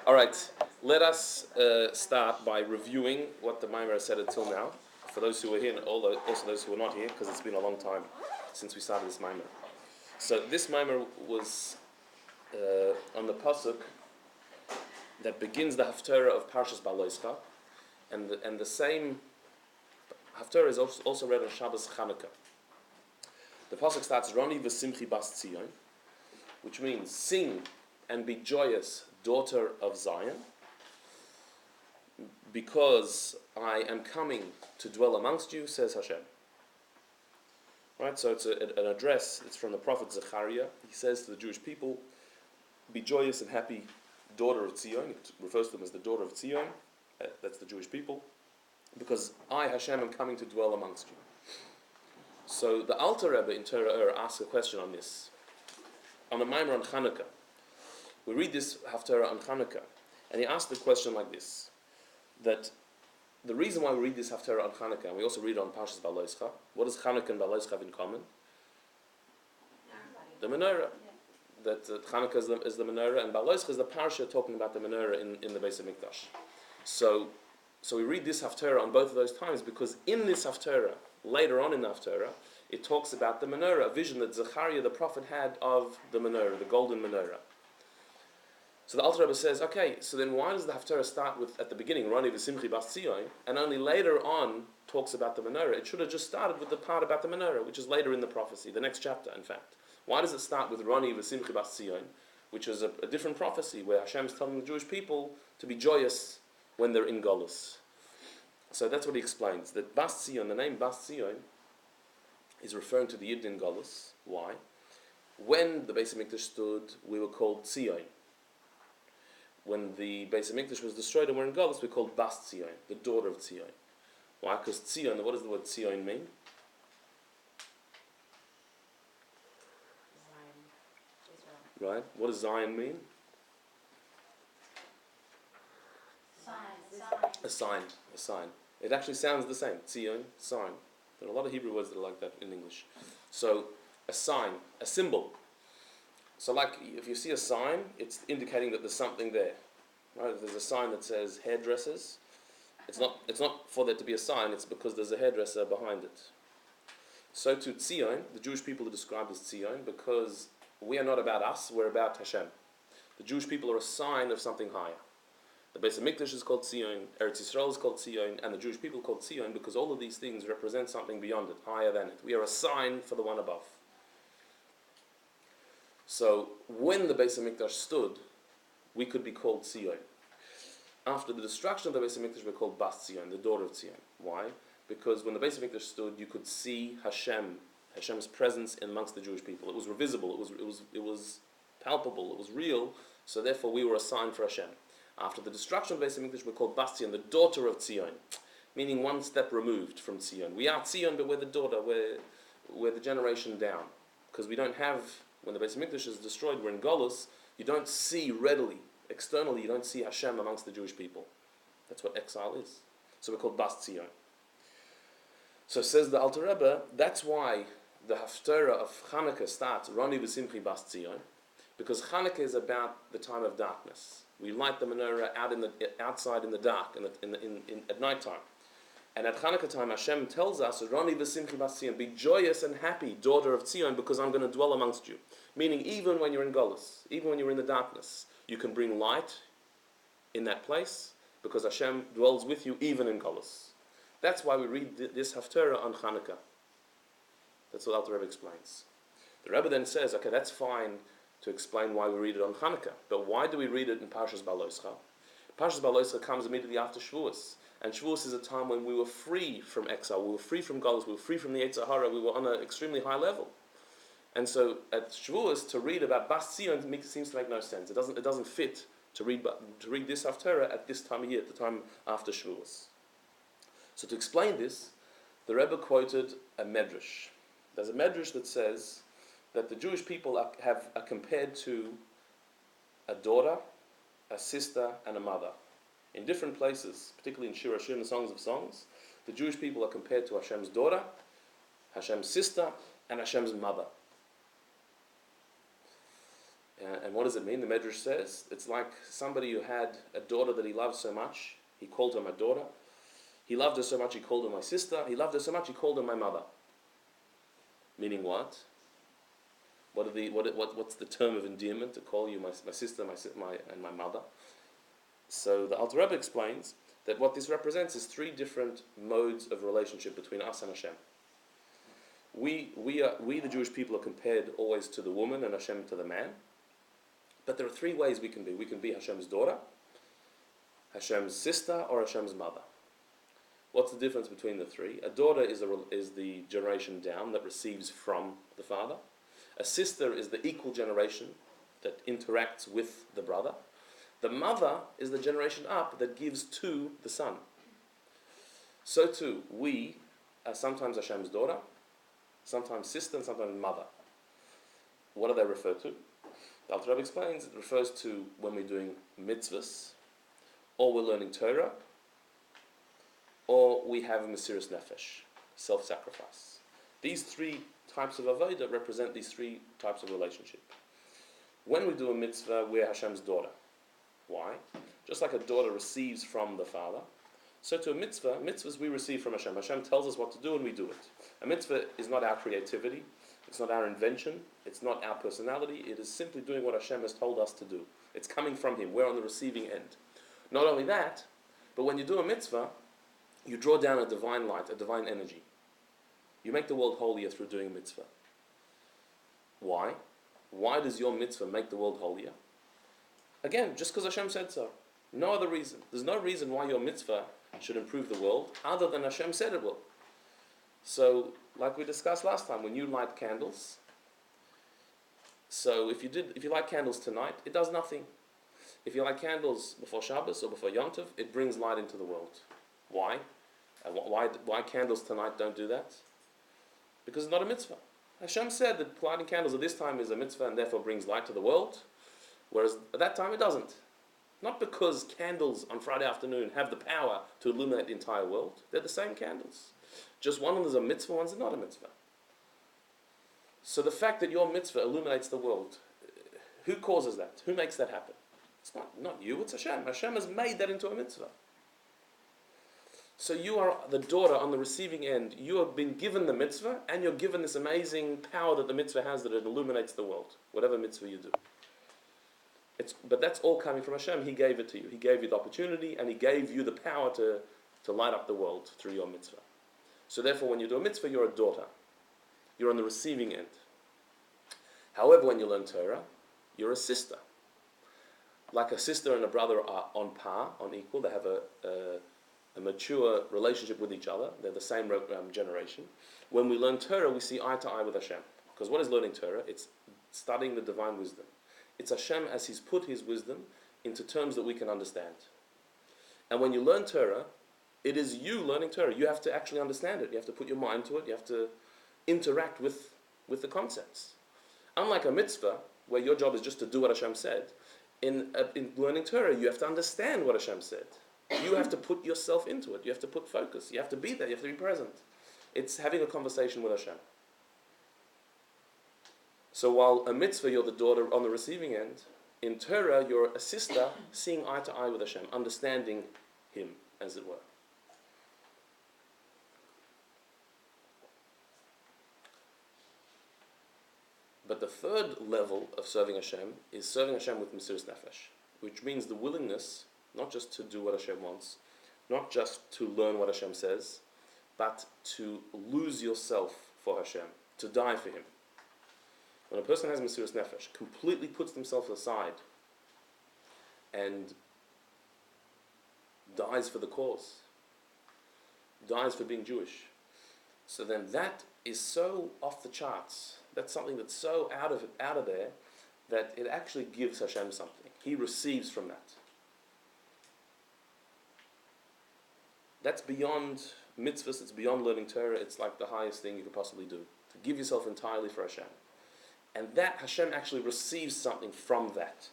All right, let us start by reviewing what the Maimer has said until now. For those who were here and also those who were not here, because it's been a long time since we started this Maimer. So this Maimer was on the pasuk that begins the Haftarah of Parshas Baloischa, and the same Haftarah is also read on Shabbos Chanukah. The pasuk starts Roni v'simchi bas Tzion, which means sing and be joyous, daughter of Zion, because I am coming to dwell amongst you, says Hashem. Right, so it's an address. It's from the prophet Zechariah. He says to the Jewish people, "Be joyous and happy, daughter of Tzion." It refers to them as the daughter of Tzion. That's the Jewish people, because I, Hashem, am coming to dwell amongst you. So the Alter Rebbe in Torah asks a question on this. On the Maimer on Chanukah, we read this Haftarah on Chanukah, and he asked the question like this: that the reason why we read this Haftarah on Chanukah, and we also read it on Parshas Baloischa, what does Chanukah and Baloischa have in common? The menorah. That Chanukah is the menorah, and Baloischa is the parsha talking about the menorah in the Beis Hamikdash. So we read this Haftarah on both of those times because in this Haftarah, later on in the Haftarah, it talks about the menorah, a vision that Zechariah the prophet had of the menorah, the golden menorah. So the Alter Rebbe says, okay, so then why does the Haftarah start with, at the beginning, Roni v'simchi bas Tzion, and only later on talks about the menorah? It should have just started with the part about the menorah, which is later in the prophecy, the next chapter, in fact. Why does it start with Roni v'simchi bas Tzion, which is a different prophecy, where Hashem is telling the Jewish people to be joyous when they're in Golus? So that's what he explains, that Bas Tzion, the name Bas Tzion, is referring to the Yid in Golus. Why? When the Beis Hamikdash stood, we were called Tzion. When the Beis Hamikdash was destroyed and we're in Golus, we're called Bas Tzion, the daughter of Tzion. Why? Because Tzion, what does the word Tzion mean? Zion. Right? What does Zion mean? A sign. It actually sounds the same. Tzion, sign. There are a lot of Hebrew words that are like that in English. So, a sign, a symbol. So like, if you see a sign, it's indicating that there's something there. Right? If there's a sign that says hairdressers, it's not for there to be a sign, it's because there's a hairdresser behind it. So to Tzion, the Jewish people are described as Tzion because we are not about us, we're about Hashem. The Jewish people are a sign of something higher. The Beis Hamikdash is called Tzion, Eretz Yisrael is called Tzion, and the Jewish people are called Tzion because all of these things represent something beyond it, higher than it. We are a sign for the one above. So when the Beis Hamikdash stood, we could be called Tzion. After the destruction of the Beis Hamikdash, we're called Bas Tzion, the daughter of Tzion. Why? Because when the Beis Hamikdash stood, you could see Hashem's presence amongst the Jewish people. It was visible, it was palpable, it was real. So therefore, we were a sign for Hashem. After the destruction of the Beis Hamikdash, we're called Bas Tzion, the daughter of Tzion, meaning one step removed from Tzion. We are Tzion, but we're the daughter, we're the generation down, because we don't have. When the Beis Hamikdash is destroyed, we're in Golus, you don't see readily, externally, you don't see Hashem amongst the Jewish people. That's what exile is. So we're called Bas Tzion. So says the Alter Rebbe, that's why the Haftarah of Chanukah starts, Roni v'simchi bas Tzion, because Chanukah is about the time of darkness. We light the menorah outside in the dark, at night time. And at Chanukah time, Hashem tells us, Roni v'simchi bas Tzion, be joyous and happy, daughter of Tzion, because I'm going to dwell amongst you. Meaning, even when you're in Golus, even when you're in the darkness, you can bring light in that place, because Hashem dwells with you even in Golus. That's why we read this Haftarah on Chanukah. That's what Alter Rebbe explains. The Rebbe then says, okay, that's fine to explain why we read it on Chanukah, but why do we read it in Parshas Baloischa? Parshas Baloischa comes immediately after Shavuos. And Shavuos is a time when we were free from exile, we were free from Golus, we were free from the Yetzer Hara, we were on an extremely high level. And so at Shavuos, to read about Bas Tzion seems to make no sense. It doesn't fit to read this Haftarah at this time of year, at the time after Shavuos. So to explain this, the Rebbe quoted a medrash. There's a medrash that says that the Jewish people are compared to a daughter, a sister, and a mother. In different places, particularly in Shir Hashir, the Songs of Songs, the Jewish people are compared to Hashem's daughter, Hashem's sister, and Hashem's mother. And what does it mean? The Medrash says it's like somebody who had a daughter that he loved so much, he called her my daughter. He loved her so much, he called her my sister. He loved her so much, he called her my mother. Meaning what? What's the term of endearment to call you my sister, and my mother? So the Alter Rebbe explains that what this represents is three different modes of relationship between us and Hashem. We the Jewish people are compared always to the woman and Hashem to the man. But there are three ways we can be. We can be Hashem's daughter, Hashem's sister, or Hashem's mother. What's the difference between the three? A daughter is the generation down that receives from the father. A sister is the equal generation that interacts with the brother. The mother is the generation up that gives to the son. So too, we are sometimes Hashem's daughter, sometimes sister, and sometimes mother. What do they refer to? The Alter Rebbe explains it refers to when we're doing mitzvahs, or we're learning Torah, or we have a Mesiras Nefesh, self-sacrifice. These three types of avodah represent these three types of relationship. When we do a mitzvah, we're Hashem's daughter. Why? Just like a daughter receives from the father, so to a mitzvah, mitzvahs we receive from Hashem. Hashem tells us what to do and we do it. A mitzvah is not our creativity, it's not our invention, it's not our personality, it is simply doing what Hashem has told us to do. It's coming from Him, we're on the receiving end. Not only that, but when you do a mitzvah, you draw down a divine light, a divine energy. You make the world holier through doing a mitzvah. Why? Why does your mitzvah make the world holier? Again, just because Hashem said so. No other reason. There's no reason why your mitzvah should improve the world other than Hashem said it will. So, like we discussed last time, when you light candles, so if you light candles tonight, it does nothing. If you light candles before Shabbos or before Yom Tov, it brings light into the world. Why? And why candles tonight don't do that? Because it's not a mitzvah. Hashem said that lighting candles at this time is a mitzvah and therefore brings light to the world, whereas at that time it doesn't. Not because candles on Friday afternoon have the power to illuminate the entire world. They're the same candles. Just one of them is a mitzvah, one's not a mitzvah. So the fact that your mitzvah illuminates the world, who causes that? Who makes that happen? It's not you, it's Hashem. Hashem has made that into a mitzvah. So you are the daughter on the receiving end. You have been given the mitzvah, and you're given this amazing power that the mitzvah has, that it illuminates the world, whatever mitzvah you do. But that's all coming from Hashem. He gave it to you. He gave you the opportunity, and He gave you the power to light up the world through your mitzvah. So therefore, when you do a mitzvah, you're a daughter. You're on the receiving end. However, when you learn Torah, you're a sister. Like a sister and a brother are on par, on equal. They have a mature relationship with each other. They're the same generation. When we learn Torah, we see eye to eye with Hashem. Because what is learning Torah? It's studying the divine wisdom. It's Hashem as He's put His wisdom into terms that we can understand. And when you learn Torah, it is you learning Torah. You have to actually understand it. You have to put your mind to it. You have to interact with the concepts. Unlike a mitzvah, where your job is just to do what Hashem said, in learning Torah, you have to understand what Hashem said. You have to put yourself into it. You have to put focus. You have to be there. You have to be present. It's having a conversation with Hashem. So while a mitzvah, you're the daughter on the receiving end, in Torah, you're a sister seeing eye to eye with Hashem, understanding Him, as it were. But the third level of serving Hashem is serving Hashem with Mesiras Nefesh, which means the willingness not just to do what Hashem wants, not just to learn what Hashem says, but to lose yourself for Hashem, to die for Him. When a person has Mesiras Nefesh, completely puts themselves aside and dies for the cause, dies for being Jewish, so then that is so off the charts. That's something that's so out of there that it actually gives Hashem something. He receives from that. That's beyond mitzvahs, it's beyond learning Torah, it's like the highest thing you could possibly do. To give yourself entirely for Hashem. And that Hashem actually receives something from that.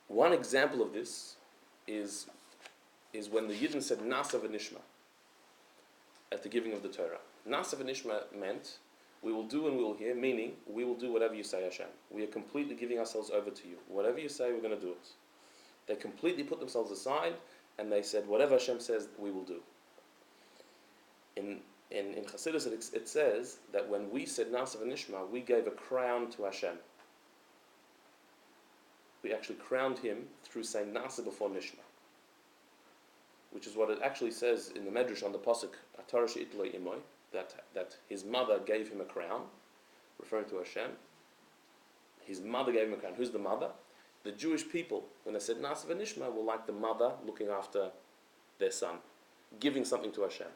One example of this is when the Yidden said Nasa v'nishma at the giving of the Torah. Nasa v'nishma meant We will do and we will hear, meaning we will do whatever you say, Hashem. We are completely giving ourselves over to you. Whatever you say, we're going to do it. They completely put themselves aside and they said, whatever Hashem says, we will do. In Chassidus, it says that when we said Nasa v'nishma, we gave a crown to Hashem. We actually crowned him through saying Nasa before Nishma, which is what it actually says in the Medrash on the Pasuk, Atar she'itlo imoy, that his mother gave him a crown, referring to Hashem. His mother gave him a crown. Who's the mother? The Jewish people, when they said Nasa v'nishma, were like the mother looking after their son, giving something to Hashem.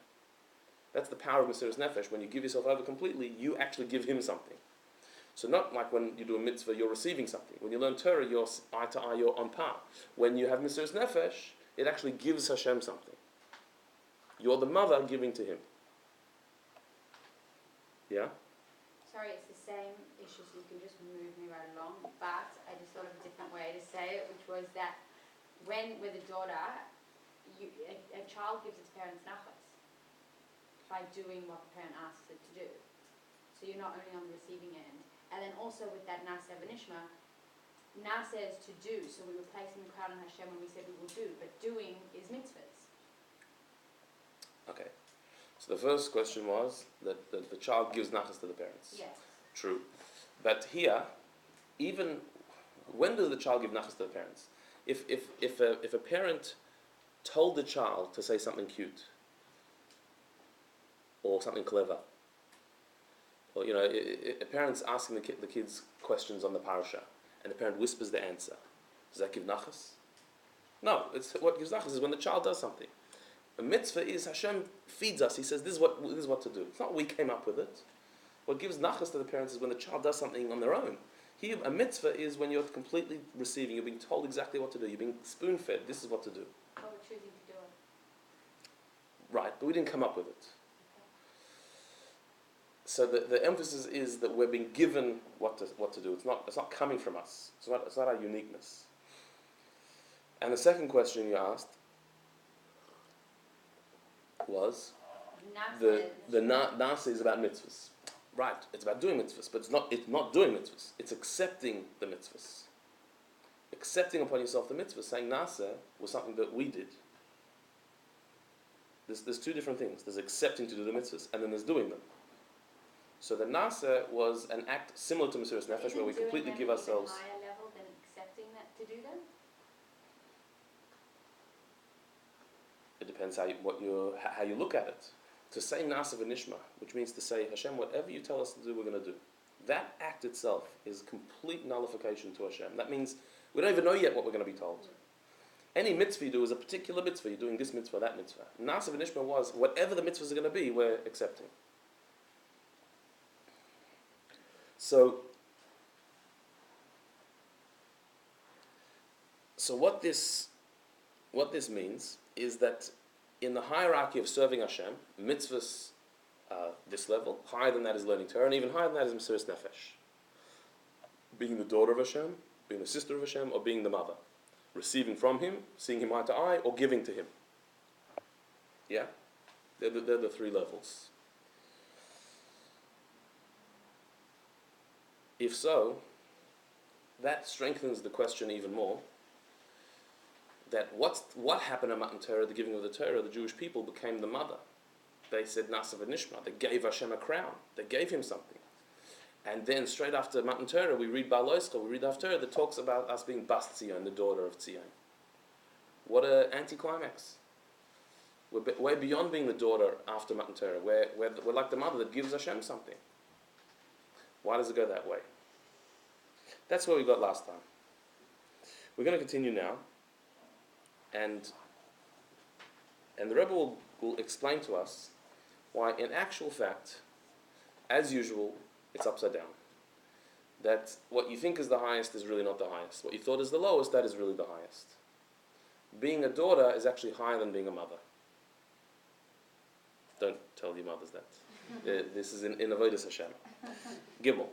That's the power of Mesiras Nefesh. When you give yourself over completely, you actually give him something. So not like when you do a mitzvah, you're receiving something. When you learn Torah, you're eye to eye, you're on par. When you have Mesiras Nefesh, it actually gives Hashem something. You're the mother giving to him. Yeah? Sorry, it's the same issue, so you can just move me right along. But I just thought of a different way to say it, which was that when, with a daughter, a child gives its parents nachas by doing what the parent asks it to do. So you're not only on the receiving end. And then also with that nasa v'nishma, nasa is to do, so we were placing the crown on Hashem when we said we will do, but doing is mitzvahs. Okay. So the first question was that the child gives nachas to the parents. Yes. True. But here, even when does the child give nachas to the parents? If a parent told the child to say something cute or something clever, or a parent's asking the kids questions on the parasha, and the parent whispers the answer, does that give nachas? No. It's what gives nachas is when the child does something. A mitzvah is Hashem feeds us. He says, this is what to do. It's not we came up with it. What gives nachas to the parents is when the child does something on their own. Here, a mitzvah is when you're completely receiving. You're being told exactly what to do. You're being spoon-fed. This is what to do. But we're choosing to do it. Right, but we didn't come up with it. Okay. So the emphasis is that we're being given what to do. It's not coming from us. It's not our uniqueness. And the second question you asked was the nasa is about mitzvahs. Right, it's about doing mitzvahs, but it's not doing mitzvahs. It's accepting the mitzvahs. Accepting upon yourself the mitzvahs, saying nasa was something that we did. There's two different things. There's accepting to do the mitzvahs, and then there's doing them. So the nasa was an act similar to Mesiras Nefesh, where we completely give ourselves. Higher level than accepting that to do them? It depends how you look at it. To say nasa v'nishma, which means to say, Hashem, whatever you tell us to do, we're going to do. That act itself is complete nullification to Hashem. That means we don't even know yet what we're going to be told. Any mitzvah you do is a particular mitzvah. You're doing this mitzvah, that mitzvah. Nasa v'nishma was whatever the mitzvahs are going to be, we're accepting. So what this means is that in the hierarchy of serving Hashem, mitzvahs, this level, higher than that is learning Torah, and even higher than that is Mesiras Nefesh. Being the daughter of Hashem, being the sister of Hashem, or being the mother. Receiving from him, seeing him eye to eye, or giving to him. Yeah? They're the three levels. If so, that strengthens the question even more, that what happened at Matan Torah, the giving of the Torah, the Jewish people became the mother. They said Nasa v'nishma. They gave Hashem a crown. They gave him something. And then straight after Matan Torah, we read Ba'aloischa, we read the Haftarah that talks about us being Bas Tzion, the daughter of Tzion. What an anticlimax. We're way beyond being the daughter after Matan Torah. We're like the mother that gives Hashem something. Why does it go that way? That's where we got last time. We're going to continue now. And the Rebbe will explain to us why, in actual fact, as usual, it's upside down. That what you think is the highest is really not the highest. What you thought is the lowest, that is really the highest. Being a daughter is actually higher than being a mother. Don't tell your mothers that. This is in Avodas Hashem. Gimel.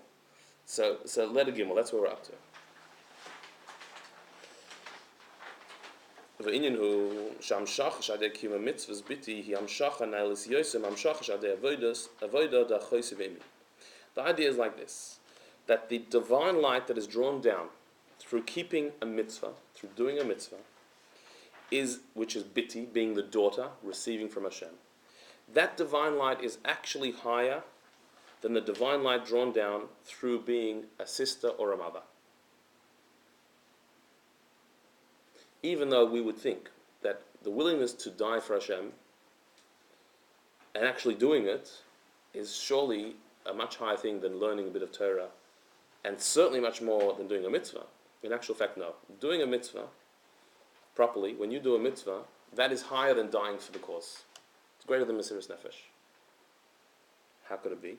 So letter Gimel, that's where we're up to. ועניין הוא שהמשך שעדי קיום המצוות ביתי היא המשך הנעלס יוסם המשך שעדי avoida da choise v'emi. The idea is like this, that the divine light that is drawn down through keeping a mitzvah, through doing a mitzvah, which is biti, being the daughter, receiving from Hashem. That divine light is actually higher than the divine light drawn down through being a sister or a mother. Even though we would think that the willingness to die for Hashem and actually doing it is surely a much higher thing than learning a bit of Torah, and certainly much more than doing a mitzvah. In actual fact, no. Doing a mitzvah properly, when you do a mitzvah, that is higher than dying for the cause. It's greater than Mesiras Nefesh. How could it be?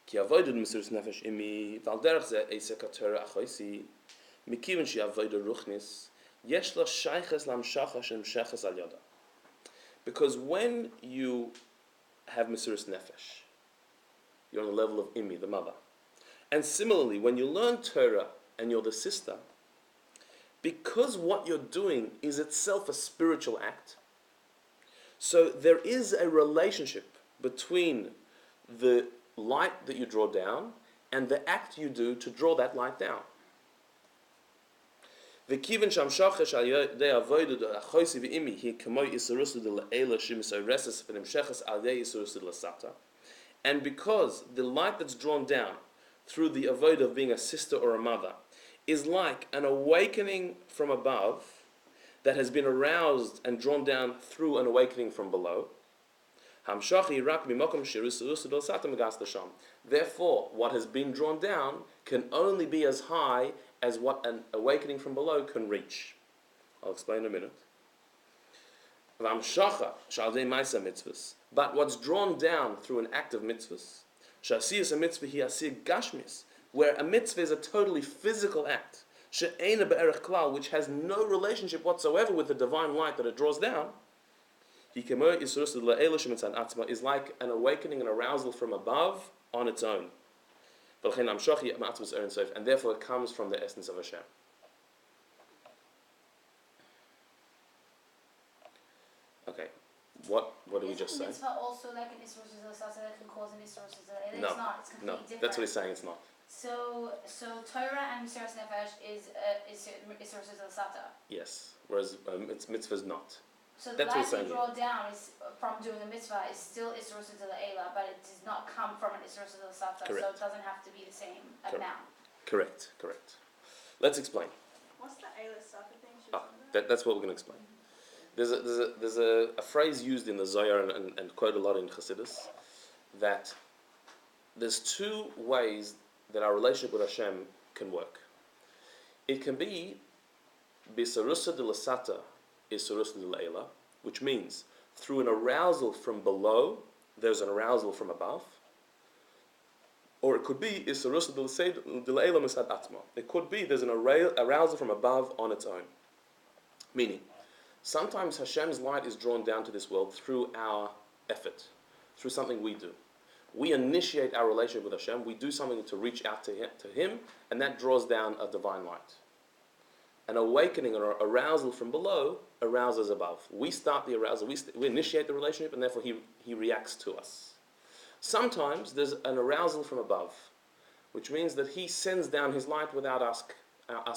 Ki avoided Mesiras Nefesh imi, val derech ze eisek ha-Torah achoisi, mikiven shi avoided ruchnis, yesh lo shayches lamshacha shem sheches al yada. Because when you have Mesiras Nefesh, you're on the level of imi, the mother. And similarly, when you learn Torah and you're the sister, because what you're doing is itself a spiritual act, so there is a relationship between the light that you draw down and the act you do to draw that light down. And because the light that's drawn down through the avodah of being a sister or a mother is like an awakening from above that has been aroused and drawn down through an awakening from below. Therefore, what has been drawn down can only be as high as what an awakening from below can reach. I'll explain in a minute. But what's drawn down through an act of mitzvahs, where a mitzvah is a totally physical act, which has no relationship whatsoever with the divine light that it draws down, is like an awakening and arousal from above on its own. And therefore it comes from the essence of Hashem. Okay, what did we just say? Isn't mitzvah also like an Isra that can cause an Isra? No, it's not. It's completely different. That's what he's saying. It's not. So Torah and Mesiras Nefesh is Isra. Yes, whereas it's mitzvah is not. So the light you draw down is from doing a mitzvah is still Isra Eila, but it does not come from an Isra Sata. So it doesn't have to be the same amount. Correct. Let's explain. What's the Eila Sata thing? That's what we're going to explain. There's a phrase used in the Zohar and quoted a lot in Chassidus, that there's two ways that our relationship with Hashem can work. It can be bisarusa de lasata isarusa de laela, which means through an arousal from below, there's an arousal from above. Or it could be isarusa de laela misad atma. It could be there's an arousal from above on its own. Meaning, sometimes Hashem's light is drawn down to this world through our effort, through something we do. We initiate our relationship with Hashem, we do something to reach out to Him, and that draws down a divine light. An awakening or arousal from below arouses above. We start the arousal, we initiate the relationship, and therefore He reacts to us. Sometimes there's an arousal from above, which means that He sends down His light without us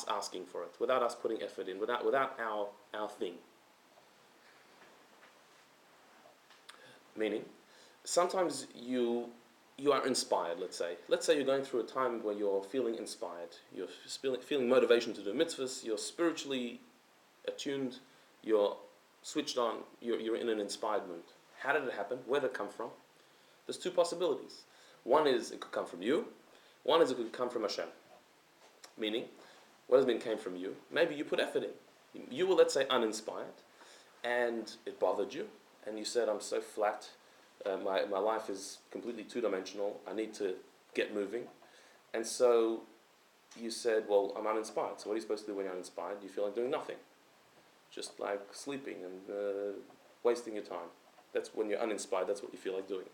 asking for it, without us putting effort in, without our thing. Meaning, sometimes you are inspired, let's say. Let's say you're going through a time where you're feeling inspired. You're feeling motivation to do mitzvahs. You're spiritually attuned. You're switched on. You're in an inspired mood. How did it happen? Where did it come from? There's two possibilities. One is it could come from you. One is it could come from Hashem. Meaning, what does mean came from you? Maybe you put effort in. You were, let's say, uninspired, and it bothered you, and you said, I'm so flat. My life is completely two-dimensional. I need to get moving. And so you said, well, I'm uninspired. So what are you supposed to do when you're uninspired? You feel like doing nothing. Just like sleeping and wasting your time. That's when you're uninspired. That's what you feel like doing.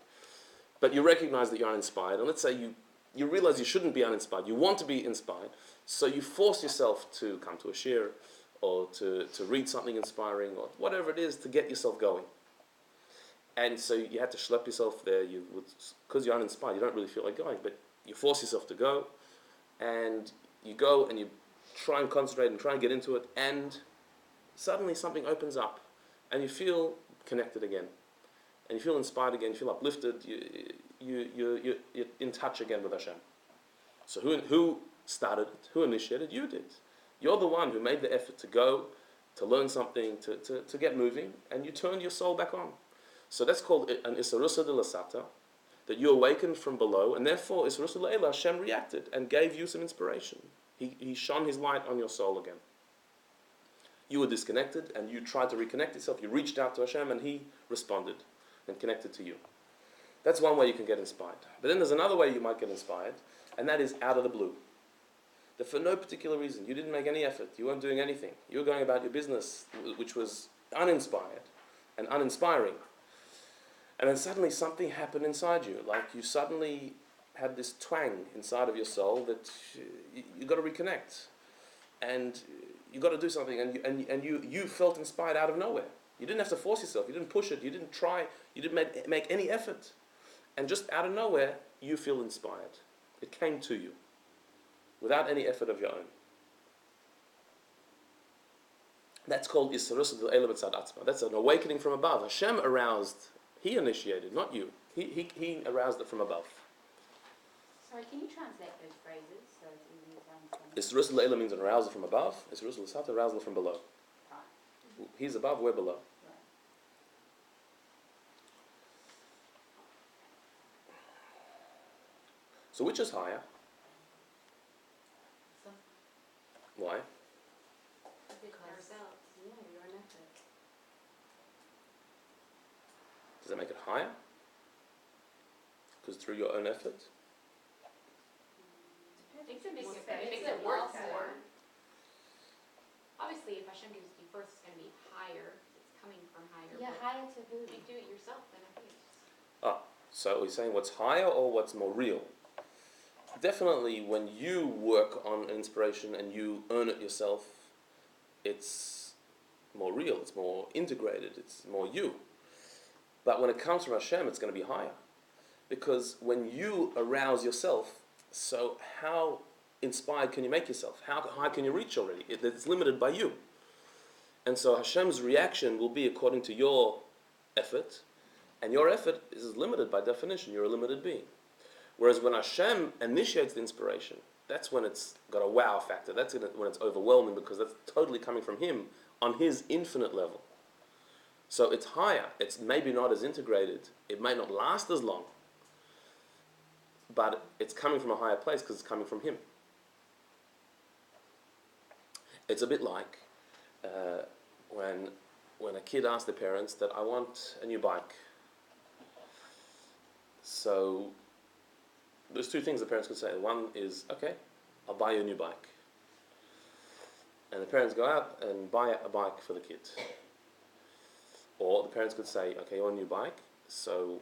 But you recognize that you're uninspired. And let's say you realize you shouldn't be uninspired. You want to be inspired. So you force yourself to come to a shir or to read something inspiring or whatever it is to get yourself going. And so you had to schlep yourself there. Because you're uninspired, you don't really feel like going, but you force yourself to go, and you go and you try and concentrate and try and get into it, and suddenly something opens up, and you feel connected again, and you feel inspired again. You feel uplifted. You're in touch again with Hashem. So who started it? Who initiated? You did. You're the one who made the effort to go, to learn something, to get moving, and you turned your soul back on. So that's called an Isarusa de Lasata, that you awakened from below, and therefore Isarusa de Le'ela, Hashem reacted and gave you some inspiration. He shone His light on your soul again. You were disconnected, and you tried to reconnect yourself. You reached out to Hashem, and He responded and connected to you. That's one way you can get inspired. But then there's another way you might get inspired, and that is out of the blue. That for no particular reason, you didn't make any effort, you weren't doing anything. You were going about your business, which was uninspired and uninspiring. And then suddenly something happened inside you, like you suddenly had this twang inside of your soul that you got to reconnect. And you got to do something, and you felt inspired out of nowhere. You didn't have to force yourself, you didn't push it, you didn't try, you didn't make any effort. And just out of nowhere, you feel inspired. It came to you, without any effort of your own. That's called Isarus Eila B'tzad Atzma. That's an awakening from above. Hashem aroused, He initiated, not you. He aroused it from above. Sorry, can you translate those phrases so it's easy to understand? Isarus Eila means an arousal from above. Isarus L'Sata, arousal from below. Right. He's above, we're below. Right. So which is higher? Why? Ourselves. Yeah, your own effort. Does that make it higher? Because through your own effort? Makes it Makes makes it it work also- more. Obviously, if Hashem gives it to you first, it's going to be higher. It's coming from higher. Yeah, but higher to who? if you do it yourself, then I think it's So are we saying what's higher or what's more real? Definitely when you work on an inspiration and you earn it yourself, it's more real, it's more integrated, it's more you. But when it comes from Hashem, it's going to be higher. Because when you arouse yourself, so how inspired can you make yourself? How high can you reach already? It's limited by you. And so Hashem's reaction will be according to your effort, and your effort is limited by definition. You're a limited being. Whereas when Hashem initiates the inspiration, that's when it's got a wow factor. That's when it's overwhelming, because that's totally coming from Him on His infinite level. So it's higher. It's maybe not as integrated. It may not last as long. But it's coming from a higher place because it's coming from Him. It's a bit like when a kid asks their parents that I want a new bike. So there's two things the parents could say. One is, okay, I'll buy you a new bike. And the parents go out and buy a bike for the kid. Or the parents could say, okay, you want a new bike, so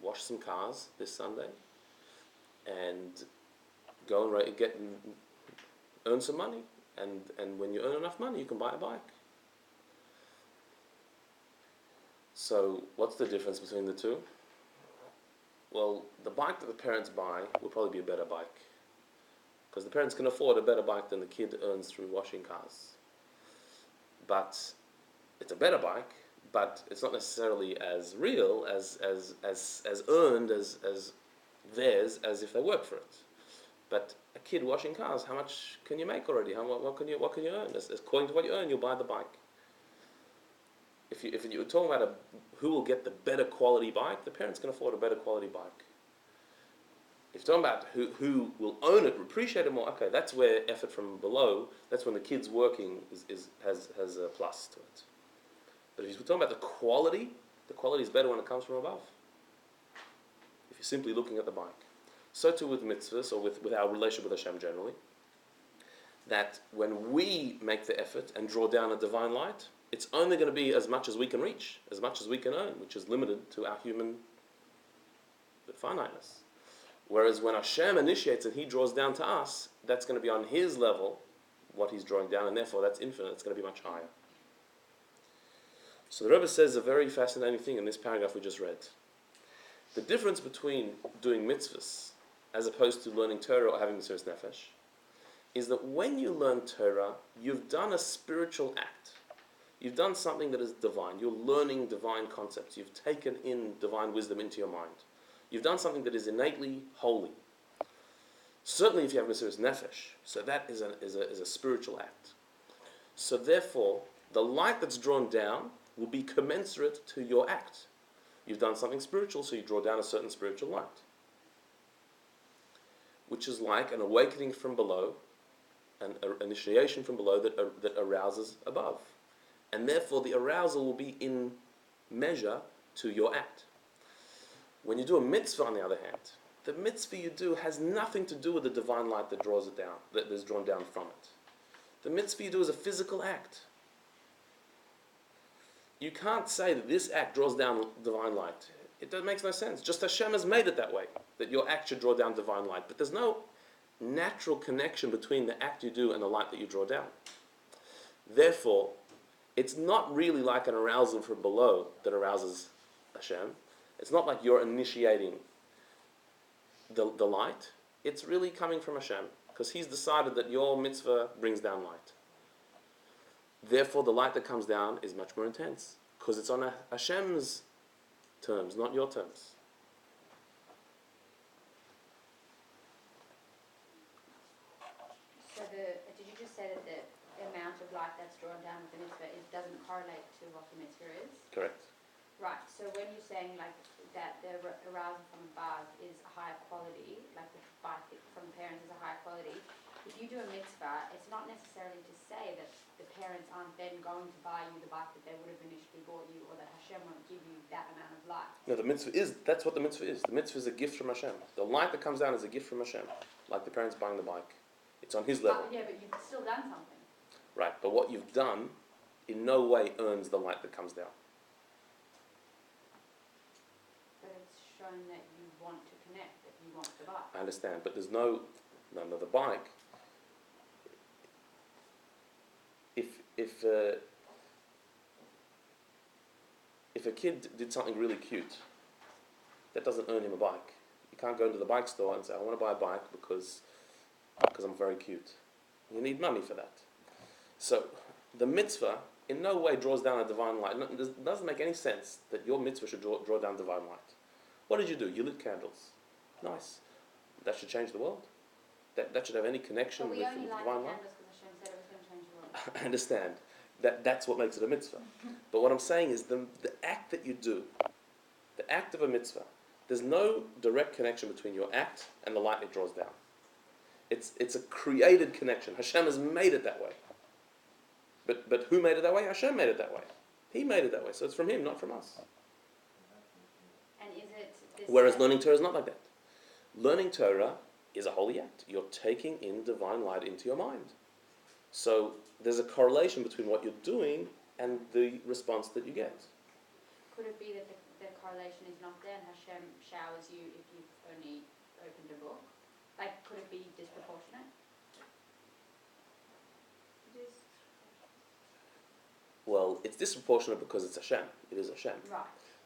wash some cars this Sunday and go and earn some money. And when you earn enough money, you can buy a bike. So what's the difference between the two? Well, the bike that the parents buy will probably be a better bike, because the parents can afford a better bike than the kid earns through washing cars. But it's a better bike, but it's not necessarily as real, as earned as theirs as if they work for it. But a kid washing cars, how much can you make already? What can you earn? According to what you earn, you'll buy the bike. If you're talking about who will get the better quality bike, the parents can afford a better quality bike. If you're talking about who will own it, appreciate it more, okay, that's where effort from below, that's when the kid's working has a plus to it. But if you're talking about the quality is better when it comes from above. If you're simply looking at the bike. So too with mitzvahs, or with our relationship with Hashem generally, that when we make the effort and draw down a divine light, it's only going to be as much as we can reach, as much as we can earn, which is limited to our human finiteness. Whereas when Hashem initiates and He draws down to us, that's going to be on His level, what He's drawing down, and therefore that's infinite, it's going to be much higher. So the Rabbi says a very fascinating thing in this paragraph we just read. The difference between doing mitzvahs as opposed to learning Torah or having Mesiras Nefesh is that when you learn Torah, you've done a spiritual act. You've done something that is divine. You're learning divine concepts. You've taken in divine wisdom into your mind. You've done something that is innately holy. Certainly if you have Mesiras Nefesh, so that is a spiritual act. So therefore, the light that's drawn down will be commensurate to your act. You've done something spiritual, so you draw down a certain spiritual light, which is like an awakening from below, an initiation from below that arouses above. And therefore the arousal will be in measure to your act. When you do a mitzvah, on the other hand, the mitzvah you do has nothing to do with the divine light that draws it down, that is drawn down from it. The mitzvah you do is a physical act. You can't say that this act draws down divine light. Makes no sense. Just Hashem has made it that way, that your act should draw down divine light. But there's no natural connection between the act you do and the light that you draw down. Therefore, it's not really like an arousal from below that arouses Hashem. It's not like you're initiating the light. It's really coming from Hashem, because He's decided that your mitzvah brings down light. Therefore, the light that comes down is much more intense, because it's on Hashem's terms, not your terms. So did you just say that the amount of light that's drawn down with the mitzvah, it doesn't correlate to what the mitzvah is? Correct. Right, so when you're saying like that the arousal from above is a higher quality, like the bite from the parents is a higher quality, if you do a mitzvah, it's not necessarily to say that the parents aren't then going to buy you the bike that they would have initially bought you, or that Hashem won't give you that amount of light. No, that's what the mitzvah is. The mitzvah is a gift from Hashem. The light that comes down is a gift from Hashem, like the parents buying the bike. It's on His level. Yeah, but you've still done something. Right, but what you've done in no way earns the light that comes down. But it's shown that you want to connect, that you want the bike. I understand, but there's no, the bike. If a kid did something really cute, that doesn't earn him a bike. You can't go into the bike store and say, I want to buy a bike because I'm very cute. You need money for that. So the mitzvah in no way draws down a divine light. It doesn't make any sense that your mitzvah should draw down divine light. What did you do? You lit candles. Nice. That should change the world. That should have any connection with divine light. But we only light candles because Hashem said it was going to change the world. I understand. That's what makes it a mitzvah. But what I'm saying is the act that you do, the act of a mitzvah, there's no direct connection between your act and the light it draws down. It's a created connection. Hashem has made it that way. But who made it that way? Hashem made it that way. He made it that way. So it's from Him, not from us. And is it this Whereas learning Torah is not like that. Learning Torah is a holy act. You're taking in divine light into your mind. So there's a correlation between what you're doing and the response that you get. Could it be that the correlation is not there and Hashem showers you if you've only opened a book? Like, could it be disproportionate? It is. Well, it's disproportionate because it's Hashem. It is Hashem. Right.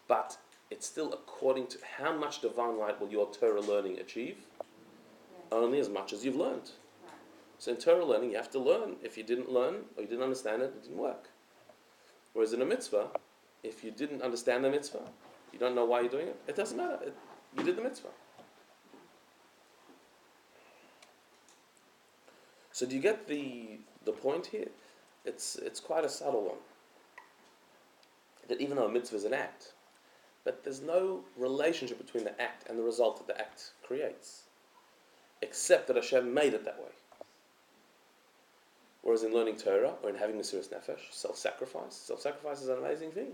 But it's still according to how much divine light will your Torah learning achieve? Yeah. Only as much as you've learned. Right. So in Torah learning, you have to learn. If you didn't learn or you didn't understand it, it didn't work. Whereas in a mitzvah, if you didn't understand the mitzvah, you don't know why you're doing it, it doesn't matter. You did the mitzvah. So do you get the point here? It's quite a subtle one. That even though a mitzvah is an act, but there's no relationship between the act and the result that the act creates, except that Hashem made it that way. Whereas in learning Torah or in having Mesiras Nefesh, self-sacrifice is an amazing thing.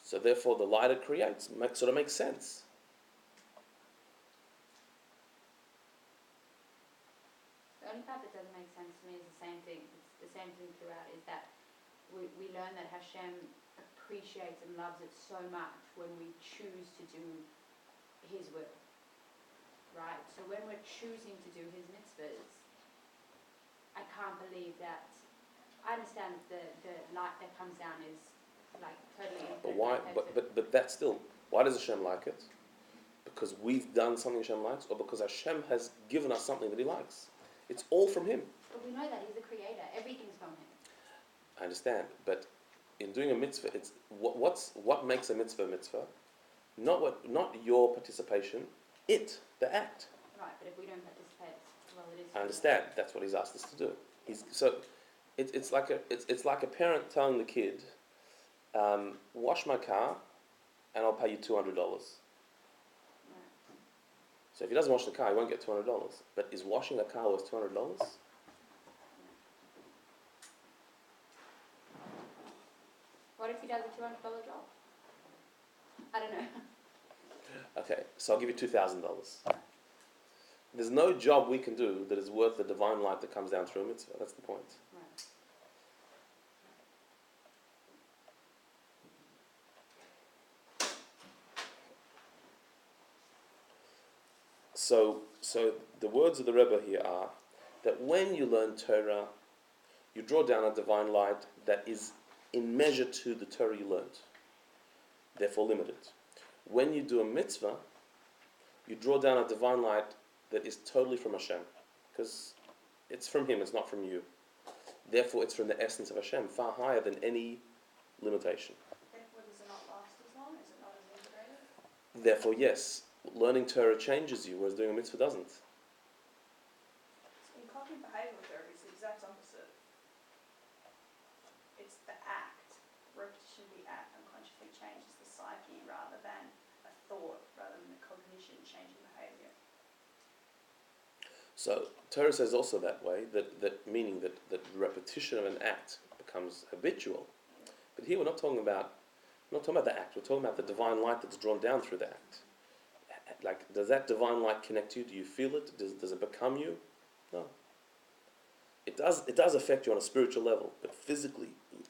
So therefore the light it creates sort of makes sense. The only part that doesn't make sense to me is the same thing. It's the same thing throughout, is that we learn that Hashem appreciates and loves it so much when we choose to do His will. Right? So when we're choosing to do His mitzvahs, I can't believe that. I understand that the light that comes down is like totally. But why? But that's still. Why does Hashem like it? Because we've done something Hashem likes, or because Hashem has given us something that He likes. It's all from Him. But we know that He's the creator. Everything's from Him. I understand, but in doing a mitzvah, it's what makes a mitzvah a mitzvah. Not your participation. The act. Right, but if we don't participate, well, it is. I understand. That's what He's asked us to do. It's like a parent telling the kid, wash my car, and I'll pay you $200. So if he doesn't wash the car, he won't get $200. But is washing a car worth $200? What if he does a $200 job? I don't know. Okay, so I'll give you $2,000. There's no job we can do that is worth the divine light that comes down through a mitzvah. That's the point. Right. So the words of the Rebbe here are that when you learn Torah, you draw down a divine light that is in measure to the Torah you learned, therefore limited. When you do a mitzvah, you draw down a divine light that is totally from Hashem, because it's from Him, it's not from you. Therefore, it's from the essence of Hashem, far higher than any limitation. Therefore, does it not last as long? Is it not as integrated? Therefore, yes, learning Torah changes you, whereas doing a mitzvah doesn't. So in cognitive behavioural therapy, it's the exact opposite. It's the act. Repetition of the act unconsciously changes the psyche rather than a thought, rather than the cognition changing behaviour. So Torah says also that way, that meaning that repetition of an act becomes habitual. But here we're not talking about the act, we're talking about the divine light that's drawn down through the act. Like, does that divine light connect you? Do you feel it? Does it become you? No. It does affect you on a spiritual level, but physically,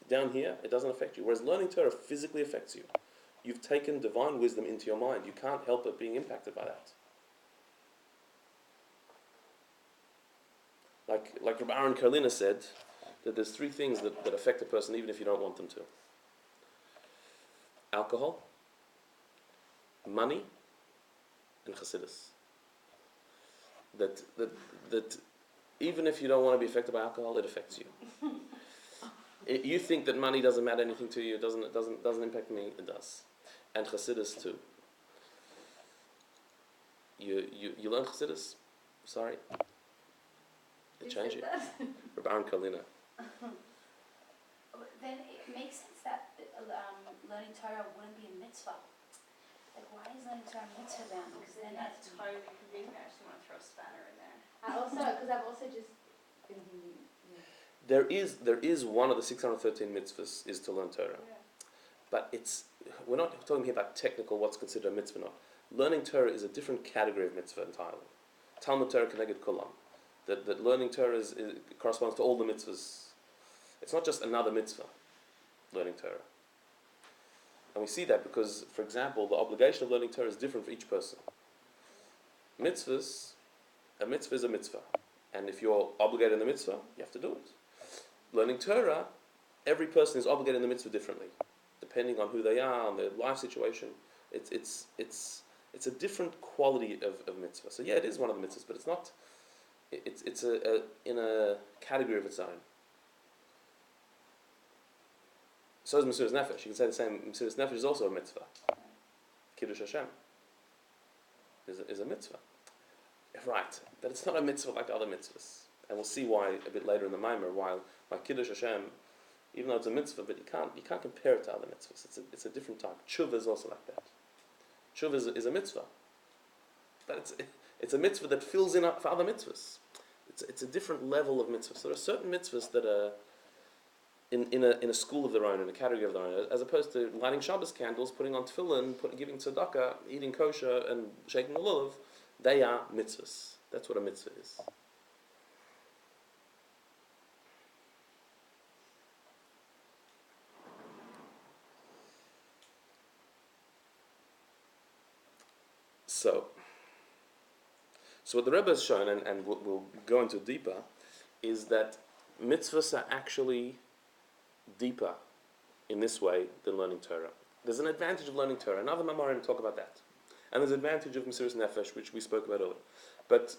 down here, it doesn't affect you. Whereas learning Torah physically affects you. You've taken divine wisdom into your mind. You can't help but being impacted by that. Like Rabbi Aaron Karliner said, that there's three things that affect a person even if you don't want them to. Alcohol, money, and chassidus. That even if you don't want to be affected by alcohol, it affects you. You think that money doesn't matter anything to you, it doesn't impact me, it does. And chassidus too. You learn chassidus? Sorry. It changed you. Rabbi Aaron Karliner. Then it makes sense that learning Torah wouldn't be a mitzvah. Like, why is learning Torah a mitzvah then? Because then That's totally confusing. I just want to throw a spanner in there. Because I've also just been thinking. There is one of the 613 mitzvahs is to learn Torah. Yeah. But we're not talking here about technical, what's considered a mitzvah or not. Learning Torah is a different category of mitzvah entirely. Talmud Torah Keneged Kulam. That learning Torah corresponds to all the mitzvahs. It's not just another mitzvah, learning Torah. And we see that because, for example, the obligation of learning Torah is different for each person. A mitzvah is a mitzvah. And if you're obligated in the mitzvah, you have to do it. Learning Torah, every person is obligated in the mitzvah differently, depending on who they are, on their life situation. It's a different quality of mitzvah. So yeah, it is one of the mitzvahs, but it's not. It's in a category of its own. So is Mesiras Nefesh. You can say the same. Mesiras Nefesh is also a mitzvah. Kiddush Hashem is a mitzvah. Right, but it's not a mitzvah like other mitzvahs. And we'll see why a bit later in the Maimer, why Kiddush Hashem, even though it's a mitzvah, but you can't compare it to other mitzvahs. It's a different type. Tshuva is also like that. Tshuva is a mitzvah. But it's a mitzvah that fills in for other mitzvahs. It's a different level of mitzvahs. So there are certain mitzvahs that are in a school of their own, in a category of their own, as opposed to lighting Shabbos candles, putting on tefillin, giving tzedakah, eating kosher, and shaking the lulav. They are mitzvahs. That's what a mitzvah is. So what the Rebbe has shown, and we'll go into deeper, is that mitzvahs are actually deeper in this way than learning Torah. There's an advantage of learning Torah. Another Mamorim talk about that. And there's an advantage of Mesiras Nefesh, which we spoke about earlier. But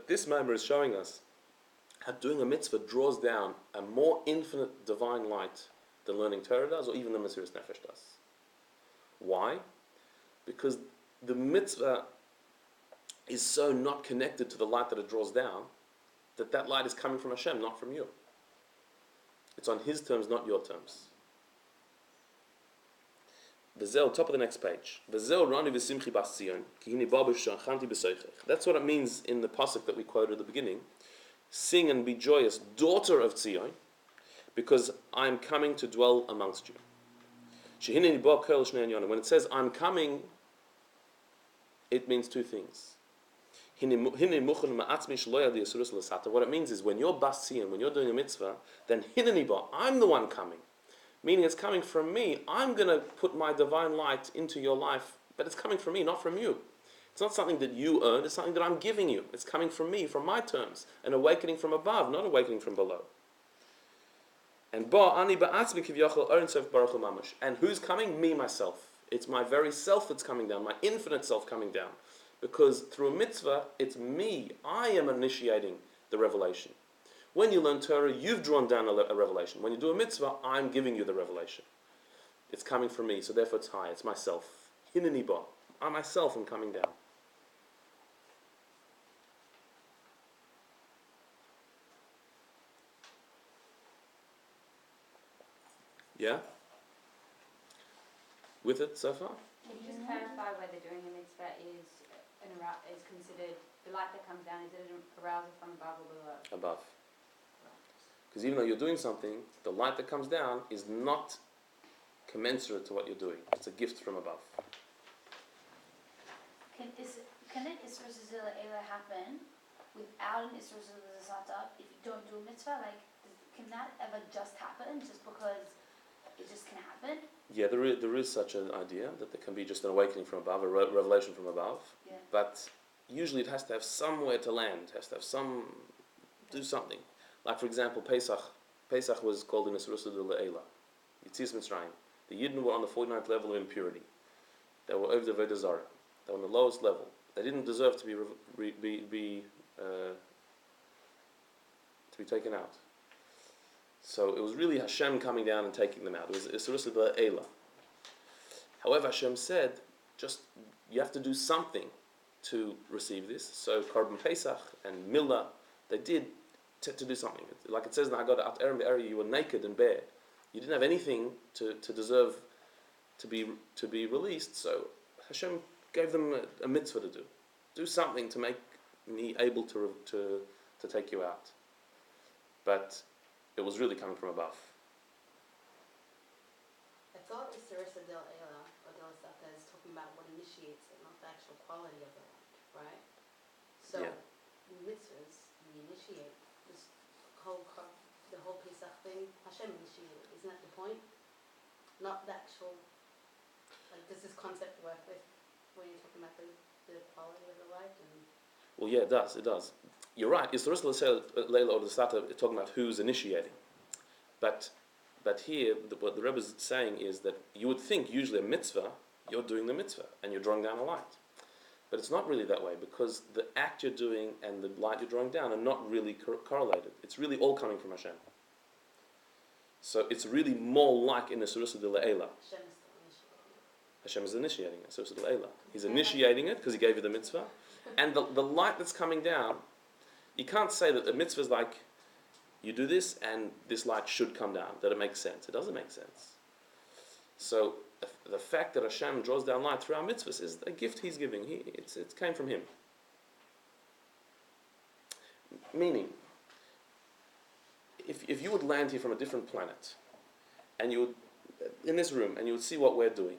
this Mamar is showing us how doing a mitzvah draws down a more infinite divine light than learning Torah does, or even than Mesiras Nefesh does. Why? Because the mitzvah is so not connected to the light that it draws down, that light is coming from Hashem, not from you. It's on His terms, not your terms. V'zeh, top of the next page. V'zeh rani v'simchi bas Tzion, ki hini ba b'shachanti b'soichech. That's what it means in the pasuk that we quoted at the beginning. Sing and be joyous, daughter of Tzion, because I am coming to dwell amongst you. Shehineni ba kol shnei anyonim. When it says I'm coming, it means two things. What it means is when you're bas Tzion, when you're doing a mitzvah, then hineni ba, I'm the one coming. Meaning it's coming from me. I'm going to put my divine light into your life, but it's coming from me, not from you. It's not something that you earned, it's something that I'm giving you. It's coming from me, from my terms. An awakening from above, not awakening from below. And and who's coming? Me, myself. It's my very self that's coming down, my infinite self coming down. Because through a mitzvah, it's me. I am initiating the revelation. When you learn Torah, you've drawn down a revelation. When you do a mitzvah, I'm giving you the revelation. It's coming from me, so therefore it's high. It's myself. Hineni ba. I myself am coming down. Yeah? With it so far? Can you just clarify whether doing a mitzvah is considered, the light that comes down, is it an arousal from above or below? Above. Because even though you're doing something, the light that comes down is not commensurate to what you're doing. It's a gift from above. Can an Isra Zazila Ela happen without an Isra Zazila Zata if you don't do a mitzvah? Like, can that ever just happen just because it just can happen? Yeah, there is such an idea that there can be just an awakening from above, a revelation from above. Yeah. But usually it has to have somewhere to land. It has to have do something. Like for example, Pesach. Pesach was called in Esrusa de Le'ela. Yitzis Mitzrayim. The Yidden were on the 49th level of impurity. They were over the Avodah Zarah. They were on the lowest level. They didn't deserve to be taken out. So it was really Hashem coming down and taking them out. It was Esrusa de Le'ela. However, Hashem said, you have to do something to receive this. So Korban Pesach and Milah, they did to do something. Like it says in the Haggadah, at Erev Be'eri, you were naked and bare. You didn't have anything to deserve to be released. So Hashem gave them a mitzvah to do. Do something to make me able to take you out. But it was really coming from above. I thought Isserisa del Ela, or del Sata, is talking about what initiates it, not the actual quality of the light, right? So, Yeah. in mitzvahs, we initiate this the whole Pesach thing, Hashem initiated, isn't that the point? Not the actual, does this concept work with when you're talking about the quality of the light? Well, yeah, it does. You're right. Isserisa Leila or the Sata is talking about who's initiating. But here, what the Rebbe is saying is that you would think usually a mitzvah, you're doing the mitzvah and you're drawing down a light. But it's not really that way because the act you're doing and the light you're drawing down are not really correlated. It's really all coming from Hashem. So it's really more like in the Surah de Le'ela. Hashem Hashem is is still initiating. initiating it, Surah de Le'ela. He's initiating it because he gave you the mitzvah. And the light that's coming down, you can't say that the mitzvah is like, you do this and this light should come down, that it makes sense. It doesn't make sense. So the fact that Hashem draws down light through our mitzvahs is a gift He's giving. It came from Him. Meaning, if you would land here from a different planet, and you would, in this room, and you would see what we're doing.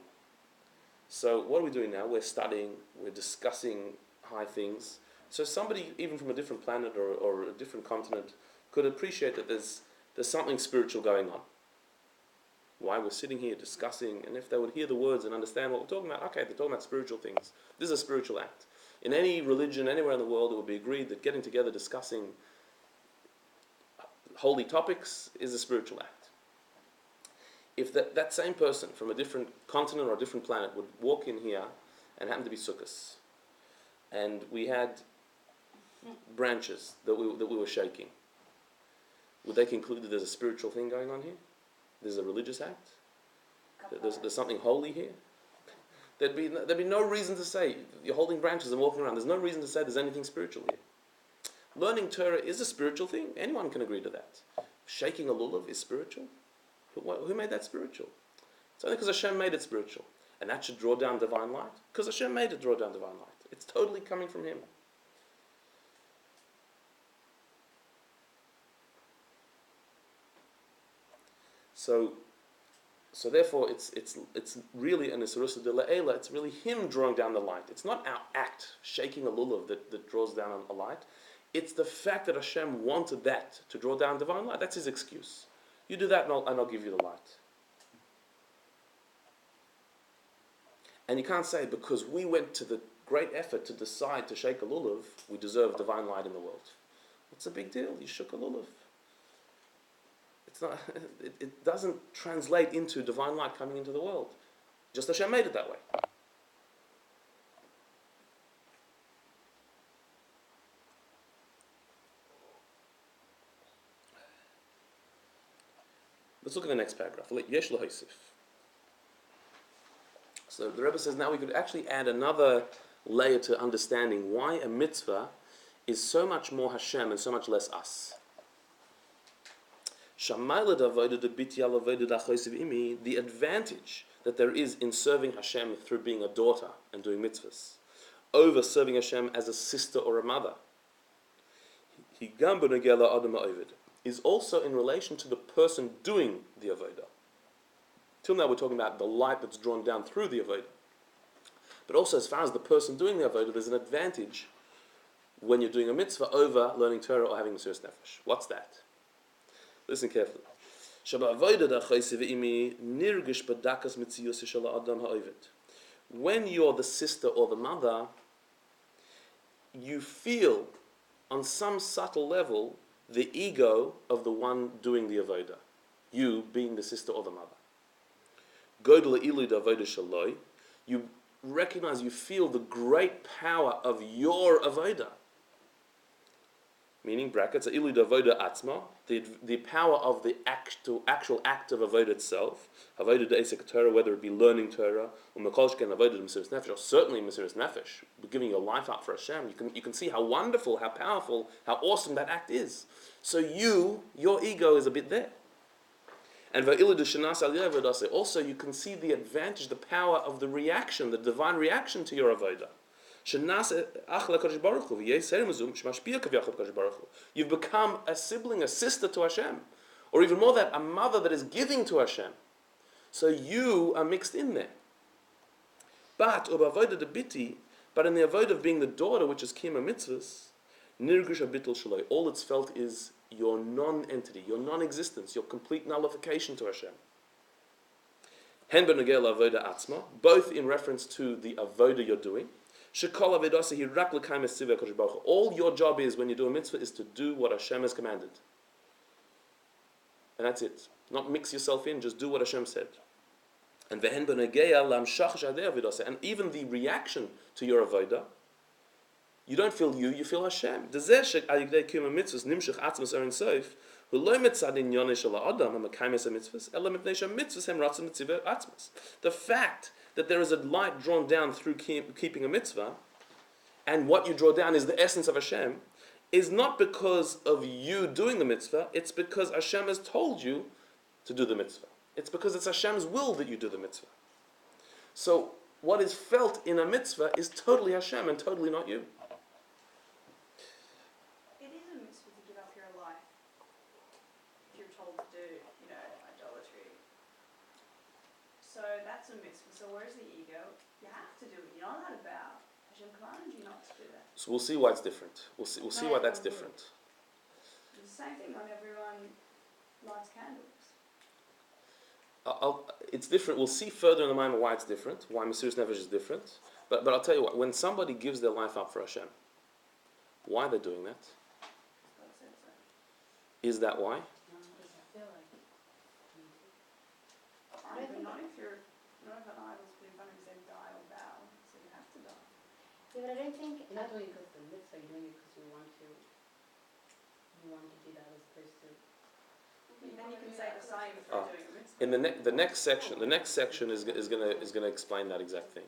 So what are we doing now? We're studying, we're discussing high things. So somebody, even from a different planet or a different continent, could appreciate that there's something spiritual going on. Why we're sitting here discussing, and if they would hear the words and understand what we're talking about, okay, they're talking about spiritual things. This is a spiritual act. In any religion, anywhere in the world, it would be agreed that getting together, discussing holy topics is a spiritual act. if that same person from a different continent or a different planet would walk in here and happen to be sukkahs, and we had branches that we were shaking, would they conclude that there's a spiritual thing going on here? There's a religious act? There's something holy here? There'd be no reason to say, you're holding branches and walking around, there's no reason to say there's anything spiritual here. Learning Torah is a spiritual thing. Anyone can agree to that. Shaking a lulav is spiritual? Who made that spiritual? It's only because Hashem made it spiritual. And that should draw down divine light? Because Hashem made it draw down divine light. It's totally coming from Him. So therefore, it's really an Isarusa de La'ela. It's really Him drawing down the light. It's not our act, shaking a lulav, that draws down a light. It's the fact that Hashem wanted that to draw down divine light. That's His excuse. You do that and I'll give you the light. And you can't say, because we went to the great effort to decide to shake a lulav, we deserve divine light in the world. What's the big deal? You shook a lulav. It's not. It doesn't translate into divine light coming into the world. Just Hashem made it that way. Let's look at the next paragraph. Yesh l'hoisif. So the Rebbe says now we could actually add another layer to understanding why a mitzvah is so much more Hashem and so much less us. The advantage that there is in serving Hashem through being a daughter and doing mitzvahs over serving Hashem as a sister or a mother is also in relation to the person doing the avodah. Till now we're talking about the light that's drawn down through the avodah. But also as far as the person doing the avodah, there's an advantage when you're doing a mitzvah over learning Torah or having Mesiras Nefesh. What's that? Listen carefully. When you're the sister or the mother, you feel on some subtle level the ego of the one doing the avodah. You being the sister or the mother. You recognize, you feel the great power of your avodah. Meaning, brackets, the power of the actual act of avodah itself, avodah de'esek Torah, whether it be learning Torah, or mekolshken avodah Mesiras Nefesh, or certainly Mesiras Nefesh, giving your life up for Hashem. You can see how wonderful, how powerful, how awesome that act is. So your ego is a bit there. And also you can see the advantage, the power of the reaction, the divine reaction to your avodah. You've become a sibling, a sister to Hashem. Or even more that, a mother that is giving to Hashem. So you are mixed in there. But in the avodah of being the daughter, which is kiyum mitzvahs, all it's felt is your non-entity, your non-existence, your complete nullification to Hashem. Both in reference to the avodah you're doing. All your job is, when you do a mitzvah, is to do what Hashem has commanded. And that's it. Not mix yourself in, just do what Hashem said. And even the reaction to your avodah, you don't feel you feel Hashem. The fact that there is a light drawn down through keeping a mitzvah, and what you draw down is the essence of Hashem, is not because of you doing the mitzvah, it's because Hashem has told you to do the mitzvah. It's because it's Hashem's will that you do the mitzvah. So what is felt in a mitzvah is totally Hashem and totally not you. It is a mitzvah to give up your life if you're told to do, idolatry. So that's a mitzvah. So where's the ego? You have to do it. You're not allowed to bow. Hashem commanded you not to do that. So we'll see why it's different. We'll see why that's different. It's the same thing when everyone lights candles. It's different. We'll see further in the mind why it's different, why Mesiras Nefesh is different. But I'll tell you what, when somebody gives their life up for Hashem, why they're doing that? Is that why? you're not an idol's put in front of him, said die or bow, so you have to die. Yeah, but I don't think. You're not doing it because of the mitzvah, you're doing it because you want to do that as opposed to. Then you can say the same if Ah. you're doing a mitzvah. In the next section is going to explain that exact thing,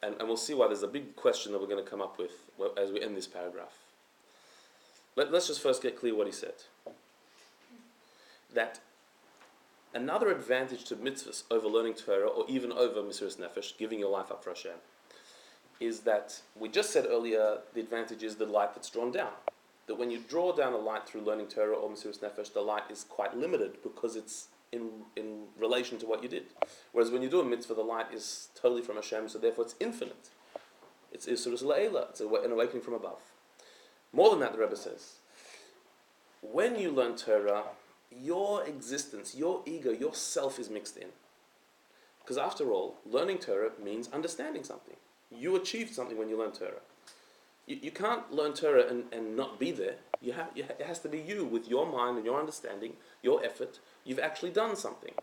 and we'll see why there's a big question that we're going to come up with as we end this paragraph. Let's just first get clear what he said. That another advantage to mitzvahs over learning Torah, or even over Mesiras Nefesh, giving your life up for Hashem, is that we just said earlier the advantage is the light that's drawn down. That when you draw down a light through learning Torah or Mesiras Nefesh, the light is quite limited because it's in relation to what you did. Whereas when you do a mitzvah, the light is totally from Hashem, so therefore it's infinite. It's Issurus La'ela, it's an awakening from above. More than that, the Rebbe says, when you learn Torah, your existence, your ego, your self is mixed in. Because after all, learning Torah means understanding something. You achieved something when you learn Torah. You can't learn Torah and not be there. It has to be you with your mind and your understanding, your effort. You've actually done something.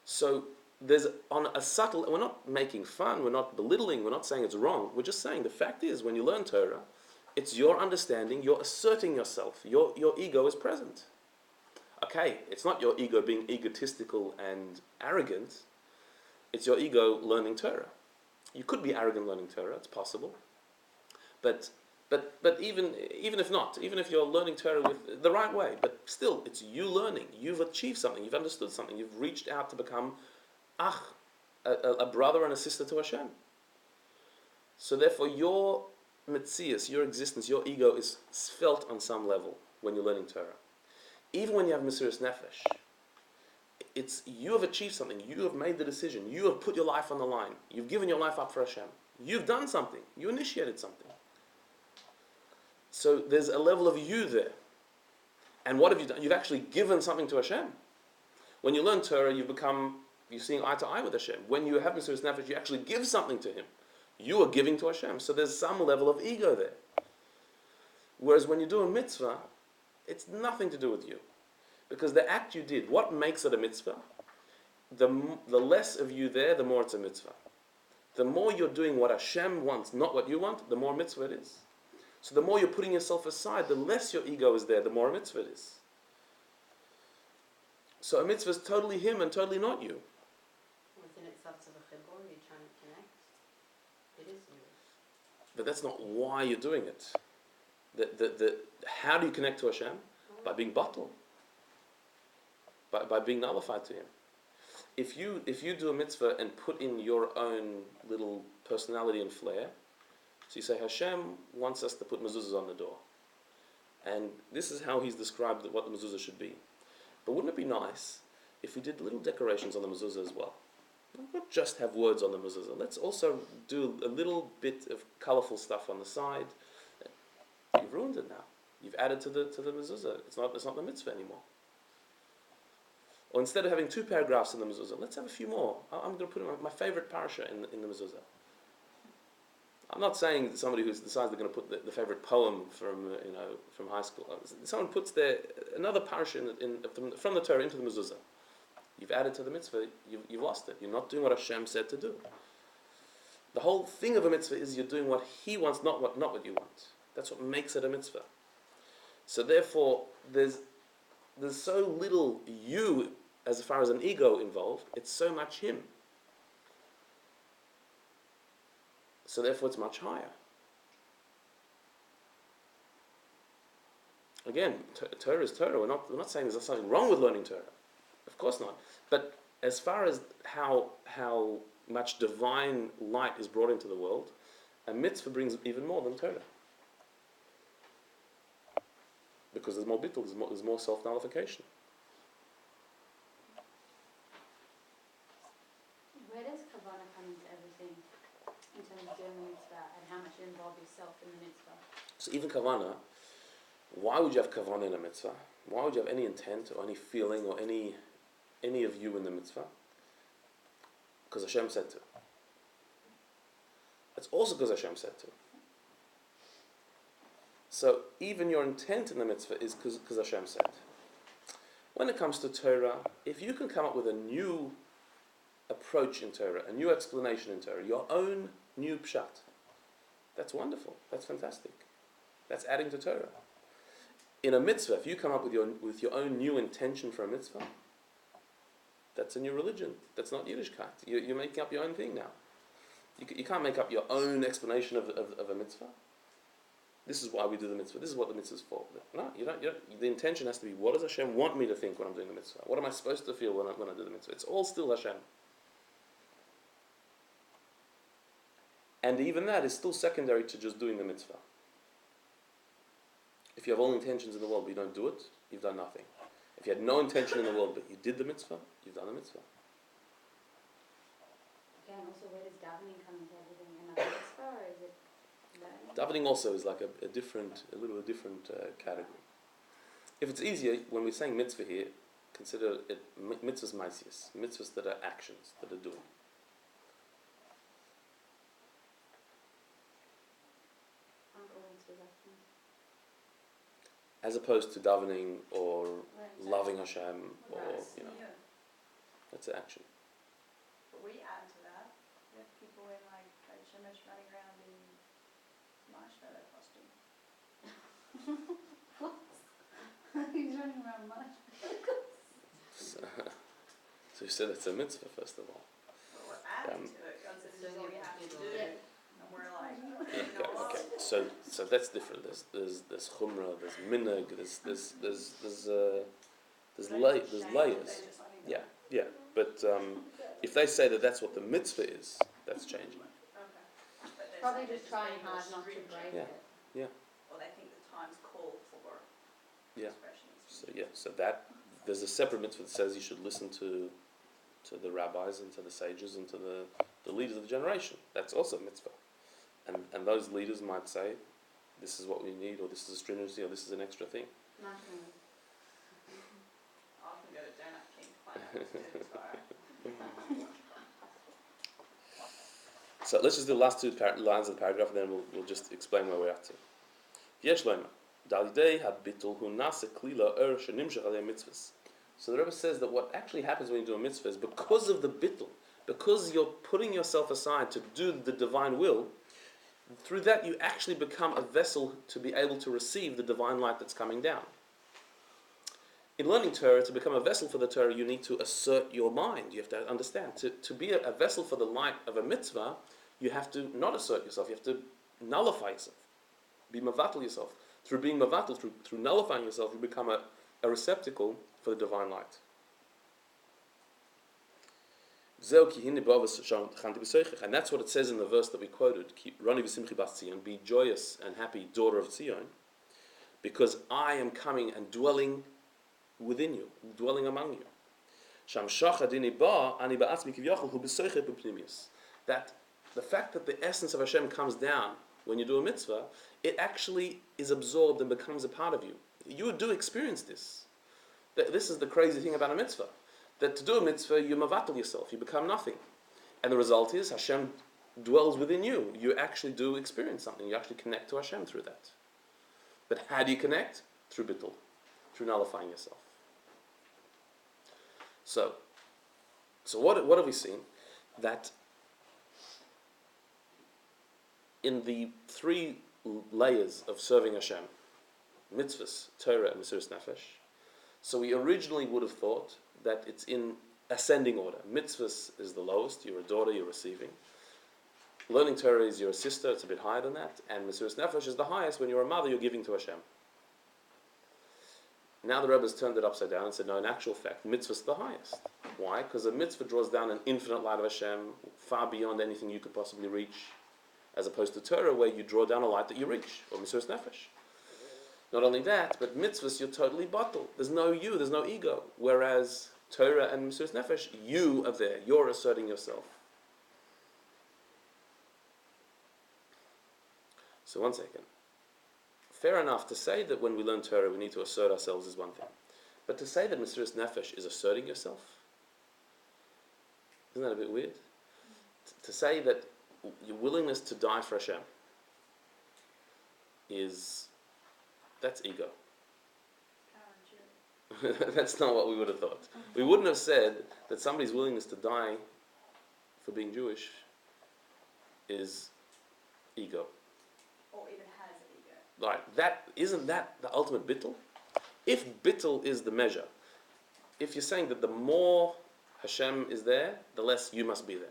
So there's on a subtle, we're not making fun, we're not belittling, we're not saying it's wrong. We're just saying the fact is when you learn Torah, it's your understanding, you're asserting yourself, your ego is present. Okay, it's not your ego being egotistical and arrogant, it's your ego learning Torah. You could be arrogant learning Torah, it's possible. But even if not, even if you're learning Torah with the right way, but still, it's you learning. You've achieved something, you've understood something, you've reached out to become a brother and a sister to Hashem. So therefore, your metzias, your existence, your ego is felt on some level when you're learning Torah. Even when you have Mesiras Nefesh, it's you have achieved something, you have made the decision, you have put your life on the line, you've given your life up for Hashem, you've done something, you initiated something. So there's a level of you there. And what have you done? You've actually given something to Hashem. When you learn Torah, you're seeing eye to eye with Hashem. When you have Mesiras Nefesh, you actually give something to Him. You are giving to Hashem. So there's some level of ego there. Whereas when you do a mitzvah, it's nothing to do with you. Because the act you did, what makes it a mitzvah? The less of you there, the more it's a mitzvah. The more you're doing what Hashem wants, not what you want, the more mitzvah it is. So the more you're putting yourself aside, the less your ego is there, the more a mitzvah it is. So a mitzvah is totally Him and totally not you. Within itself to the chibur, you're trying to connect. It is you. But that's not why you're doing it. How do you connect to Hashem? By being batal. By being nullified to Him. If you do a mitzvah and put in your own little personality and flair, so you say Hashem wants us to put mezuzahs on the door, and this is how He's described what the mezuzah should be. But wouldn't it be nice if we did little decorations on the mezuzah as well? Not just have words on the mezuzah. Let's also do a little bit of colorful stuff on the side. You've ruined it now. You've added to the mezuzah. It's not the mitzvah anymore. Or instead of having 2 paragraphs in the mezuzah, let's have a few more. I'm going to put in my favorite parasha in the mezuzah. I'm not saying somebody who decides they're going to put the favorite poem from high school. Someone puts another parasha from the Torah into the mezuzah. You've added to the mitzvah. You've lost it. You're not doing what Hashem said to do. The whole thing of a mitzvah is you're doing what He wants, not what you want. That's what makes it a mitzvah. So therefore, there's so little you as far as an ego involved. It's so much Him. So therefore it's much higher. Again, Torah is Torah. We're not saying there's something wrong with learning Torah. Of course not. But as far as how much divine light is brought into the world, a mitzvah brings even more than Torah. Because there's more bittul, there's more self-nullification. Where does kavanah come into everything in terms of doing the mitzvah and how much you involve yourself in the mitzvah? So even kavanah, why would you have kavanah in a mitzvah? Why would you have any intent or any feeling or any of you in the mitzvah? Because Hashem said to. That's also because Hashem said to. So even your intent in the mitzvah is because Hashem said. When it comes to Torah, if you can come up with a new approach in Torah, a new explanation in Torah, your own new pshat. That's wonderful. That's fantastic. That's adding to Torah. In a mitzvah, if you come up with your own new intention for a mitzvah, that's a new religion. That's not Yiddishkeit. You're making up your own thing now. You can't make up your own explanation of a mitzvah. This is why we do the mitzvah. This is what the mitzvah is for. No, you don't. The intention has to be, what does Hashem want me to think when I'm doing the mitzvah? What am I supposed to feel when I do the mitzvah? It's all still Hashem. And even that is still secondary to just doing the mitzvah. If you have all intentions in the world but you don't do it, you've done nothing. If you had no intention in the world but you did the mitzvah, you've done the mitzvah. Again, also where does davening come into everything? Another mitzvah, or is it learning? Davening also is like a little different category. If it's easier, when we're saying mitzvah here, consider it mitzvahs maisius, mitzvahs that are actions, that are doing. Aren't all mitzvahs actions? As opposed to davening or Right. loving Hashem or, That's you know, new. that's an action. But we add to that. We have people in like Shemesh running around in marshmallow costume. He's running around much. So you said it's a mitzvah, first of all. But we're adding to it. God says this is what we have to do. And we're like, you know what? Okay, so that's different. There's chumrah, there's minhag, there's layers. Yeah. But if they say that that's what the mitzvah is, that's changing. Okay. But they're Probably saying just it's trying being more hard not to stringent. break Yeah. it. Or they think the time's called for Yeah. expressions. So that there's a separate mitzvah that says you should listen to the rabbis and to the sages and to the leaders of the generation. That's also a mitzvah. And those leaders might say, this is what we need, or this is a stringency, or this is an extra thing. Nationally. I often go to Donut King to find out what's doing So let's just do the last two lines of the paragraph, and then we'll just explain where we're at to. Yesh loima, dalidei habitul hu nase klila shenimshach alei mitzvahs. So the Rebbe says that what actually happens when you do a mitzvah is because of the bittul, because you're putting yourself aside to do the divine will, through that you actually become a vessel to be able to receive the divine light that's coming down. In learning Torah, to become a vessel for the Torah, you need to assert your mind. You have to understand. To be a vessel for the light of a mitzvah, you have to not assert yourself. You have to nullify yourself. Be mavatal yourself. Through being mavatal, through nullifying yourself, you become a receptacle for the divine light. And that's what it says in the verse that we quoted. Rani v'simchi bas Tzion, be joyous and happy, daughter of Tzion, because I am coming and dwelling within you, dwelling among you. That the fact that the essence of Hashem comes down when you do a mitzvah, it actually is absorbed and becomes a part of you. You do experience this. This is the crazy thing about a mitzvah. That to do a mitzvah, you mavatal yourself, you become nothing. And the result is Hashem dwells within you. You actually do experience something. You actually connect to Hashem through that. But how do you connect? Through bittul, through nullifying yourself. So what have we seen? That in the three layers of serving Hashem, mitzvahs, Torah, and Mesiras Nefesh, so we originally would have thought that it's in ascending order. Mitzvahs is the lowest, you're a daughter, you're receiving. Learning Torah is you're a sister, it's a bit higher than that. And Mesiras Nefesh is the highest, when you're a mother, you're giving to Hashem. Now the Rebbe has turned it upside down and said, no, in actual fact, mitzvah's the highest. Why? Because a mitzvah draws down an infinite light of Hashem, far beyond anything you could possibly reach, as opposed to Torah, where you draw down a light that you reach, or Mesiras Nefesh. Not only that, but mitzvahs, you're totally bottled. There's no you, there's no ego. Whereas Torah and Mesiras Nefesh, you are there, you're asserting yourself. So one second. Fair enough to say that when we learn Torah we need to assert ourselves is one thing. But to say that Mesiras Nefesh is asserting yourself, isn't that a bit weird? To say that your willingness to die for Hashem that's ego. That's not what we would have thought. We wouldn't have said that somebody's willingness to die for being Jewish is ego. Or even has ego. Right, isn't that the ultimate bittul? If bittul is the measure, if you're saying that the more Hashem is there, the less you must be there.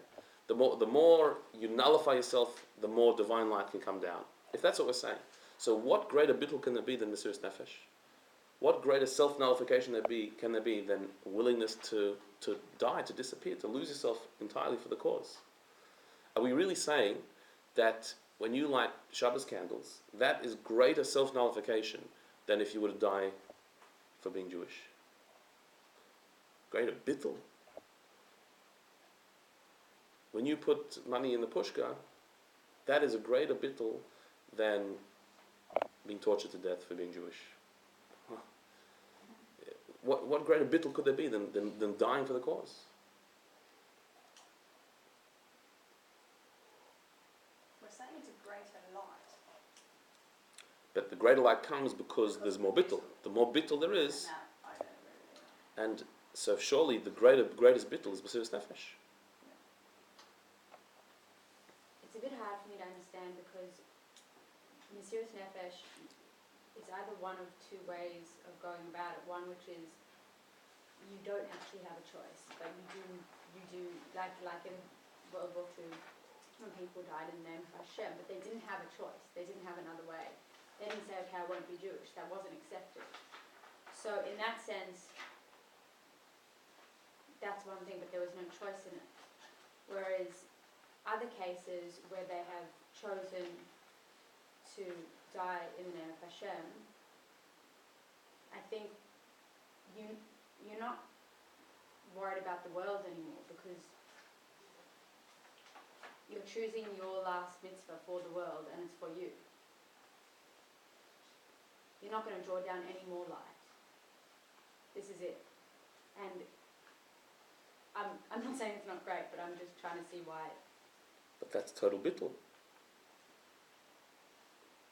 The more you nullify yourself, the more divine light can come down. If that's what we're saying. So what greater bittul can there be than Mesiras Nefesh? What greater self-nullification can there be than willingness to die, to disappear, to lose yourself entirely for the cause? Are we really saying that when you light Shabbos candles, that is greater self-nullification than if you were to die for being Jewish? Greater bittul. When you put money in the pushka, that is a greater bittul than being tortured to death for being Jewish. Huh. What greater bittul could there be than dying for the cause? We're saying it's a greater light. But the greater light comes because there's more bittul. The more bittul there And is, that, I don't really know. and so surely the greatest bittul is Mesiras Nefesh. It's a bit hard for me to understand because Mesiras Nefesh is either one of two ways of going about it. One which is you don't actually have a choice, but you do like in World War II when people died in the name of Hashem, but they didn't have a choice. They didn't have another way. They didn't say, okay, I won't be Jewish. That wasn't accepted. So in that sense, that's one thing, but there was no choice in it. Whereas other cases where they have chosen to die in the name of Hashem, I think you're not worried about the world anymore because you're choosing your last mitzvah for the world and it's for you. You're not going to draw down any more light. This is it. And I'm not saying it's not great, but I'm just trying to see why. But that's total bittul.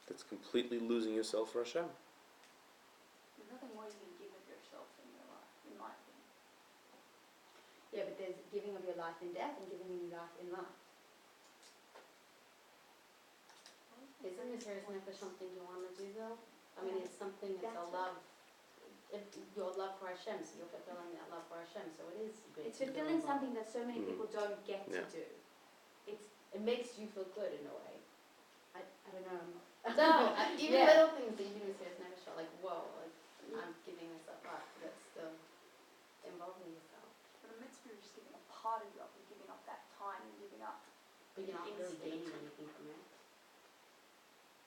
That's completely losing yourself for Hashem. There's nothing more you can give of yourself in your life, in my opinion. Yeah, but there's giving of your life in death and giving of your life in life. Isn't Mesiras Nefesh something you want to do though? I mean, it's something, it's a That's love, your love for Hashem, so you're fulfilling that love for Hashem, so it is great. It's fulfilling something that so many people don't get to Yeah. do. It makes you feel good in a way. I don't know. No, even Yeah. little things that you do Mesiras Nefesh are like, whoa, like, I'm giving myself up, that's still involving yourself. But a mitzvah is just giving a part of you up, you're giving up that time, you're giving up. But you're not really Instinct. gaining anything from it.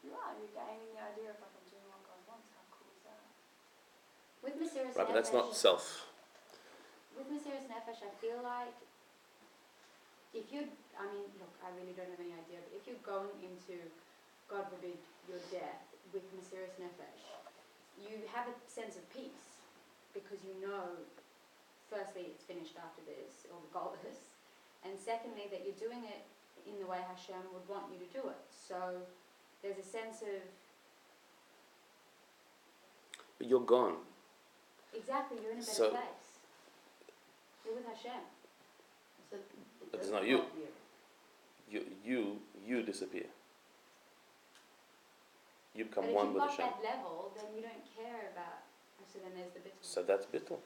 You are, you're gaining the idea of like I'm doing what God wants, how cool is that? With Mesiras Right, but that's not Nefesh, self. with Mesiras Nefesh, I feel like if you, I mean, look, I really don't have any idea, but if you're going into, God forbid, your death with Mesiras Nefesh, you have a sense of peace because you know, firstly, it's finished after this, or the goal is, and secondly, that you're doing it in the way Hashem would want you to do it. So there's a sense of, But you're gone. exactly, you're in a better So- place. You're with Hashem. So But it's doesn't not you. involve You disappear. You become But if one you've with got Hashem. that level, then you don't care about. So then there's the bittul. So that's bittul.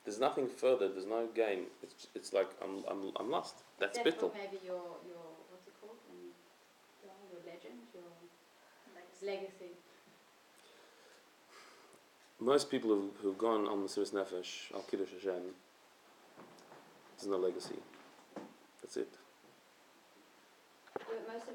There's nothing further. There's no gain. It's like I'm lost. That's Except for bittul. maybe your what's it called? When you die, your legend, your Legacy. legacy. Most people who've gone on Mesiras Nefesh, Al Kiddush Hashem, there's no legacy. That's it. But most of